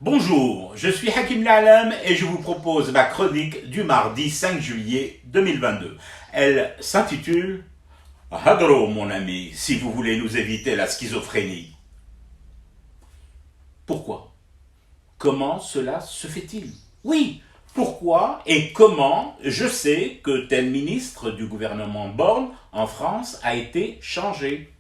Bonjour, je suis Hakim La'alam et je vous propose ma chronique du mardi 5 juillet 2022. Elle s'intitule « Hadro, mon ami, si vous voulez nous éviter la schizophrénie ». Pourquoi? Comment cela se fait-il? Oui, pourquoi et comment je sais que tel ministre du gouvernement Borne en France a été changé.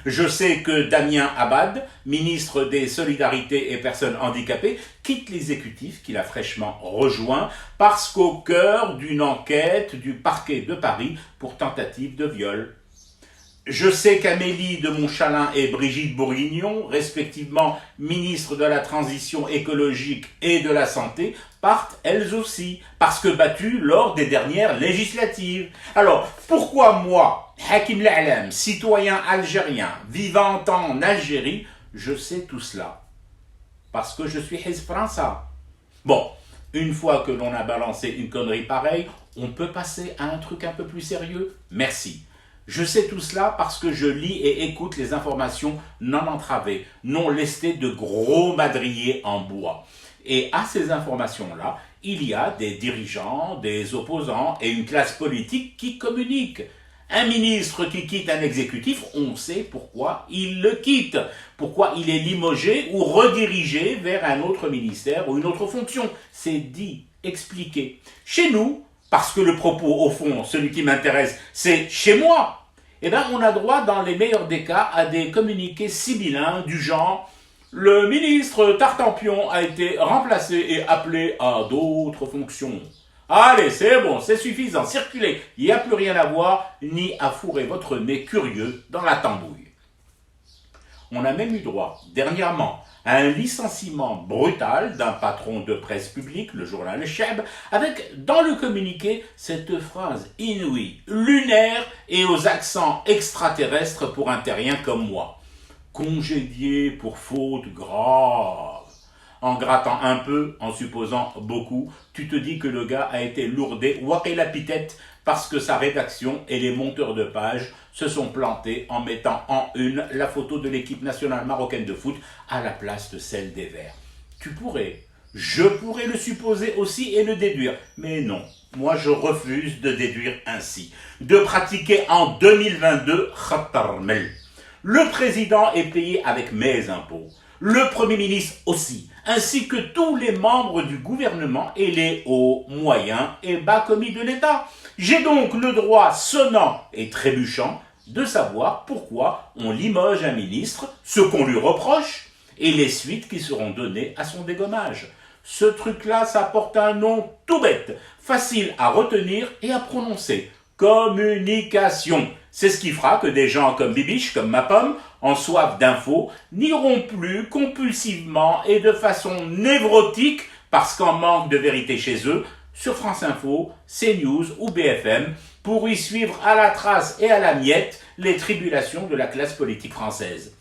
Je sais que Damien Abad, ministre des Solidarités et Personnes handicapées, quitte l'exécutif qu'il a fraîchement rejoint parce qu'au cœur d'une enquête du parquet de Paris pour tentative de viol. Je sais qu'Amélie de Montchalin et Brigitte Bourguignon, respectivement ministres de la Transition écologique et de la Santé, partent elles aussi, parce que battues lors des dernières législatives. Alors, pourquoi moi, Hakim La'alam, citoyen algérien, vivant en Algérie, je sais tout cela? Parce que je suis Hizb França. Bon, une fois que l'on a balancé une connerie pareille, on peut passer à un truc un peu plus sérieux? Merci. Je sais tout cela parce que je lis et écoute les informations non entravées, non lestées de gros madriers en bois. Et à ces informations-là, il y a des dirigeants, des opposants et une classe politique qui communiquent. Un ministre qui quitte un exécutif, on sait pourquoi il le quitte, pourquoi il est limogé ou redirigé vers un autre ministère ou une autre fonction. C'est dit, expliqué. Chez nous, parce que le propos, au fond, celui qui m'intéresse, c'est chez moi, eh bien, on a droit, dans les meilleurs des cas, à des communiqués sibyllins du genre « Le ministre Tartampion a été remplacé et appelé à d'autres fonctions. » Allez, c'est bon, c'est suffisant, circulez, il n'y a plus rien à voir, ni à fourrer votre nez curieux dans la tambouille. On a même eu droit, dernièrement, à un licenciement brutal d'un patron de presse publique, le journal Le Cheb, avec, dans le communiqué, cette phrase inouïe, lunaire et aux accents extraterrestres pour un terrien comme moi. Congédié pour faute grave. En grattant un peu, en supposant beaucoup, tu te dis que le gars a été lourdé, ouaké la pitette, parce que sa rédaction et les monteurs de pages se sont plantés en mettant en une la photo de l'équipe nationale marocaine de foot à la place de celle des Verts. Je pourrais le supposer aussi et le déduire, mais non, moi je refuse de déduire ainsi, de pratiquer en 2022 khatarmel. Le président est payé avec mes impôts, le Premier ministre aussi, ainsi que tous les membres du gouvernement et les hauts, moyens et bas commis de l'État. J'ai donc le droit sonnant et trébuchant de savoir pourquoi on limoge un ministre, ce qu'on lui reproche, et les suites qui seront données à son dégommage. Ce truc-là, ça porte un nom tout bête, facile à retenir et à prononcer. Communication. C'est ce qui fera que des gens comme Bibiche, comme ma pomme, en soif d'infos, n'iront plus compulsivement et de façon névrotique, parce qu'en manque de vérité chez eux, sur France Info, CNews ou BFM, pour y suivre à la trace et à la miette les tribulations de la classe politique française.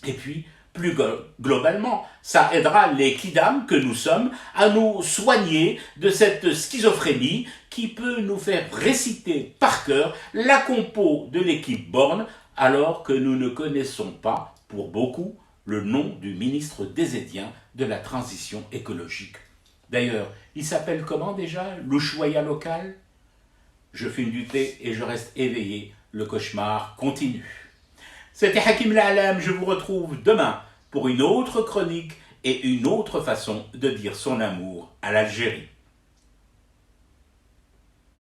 Et puis, plus globalement, ça aidera les kidam que nous sommes à nous soigner de cette schizophrénie qui peut nous faire réciter par cœur la compo de l'équipe Borne alors que nous ne connaissons pas, pour beaucoup, le nom du ministre désédien de la transition écologique. D'ailleurs, il s'appelle comment déjà, l'Ushuaïa local? Je fume du thé et je reste éveillé, le cauchemar continue. C'était Hakim La'alam, je vous retrouve demain pour une autre chronique et une autre façon de dire son amour à l'Algérie.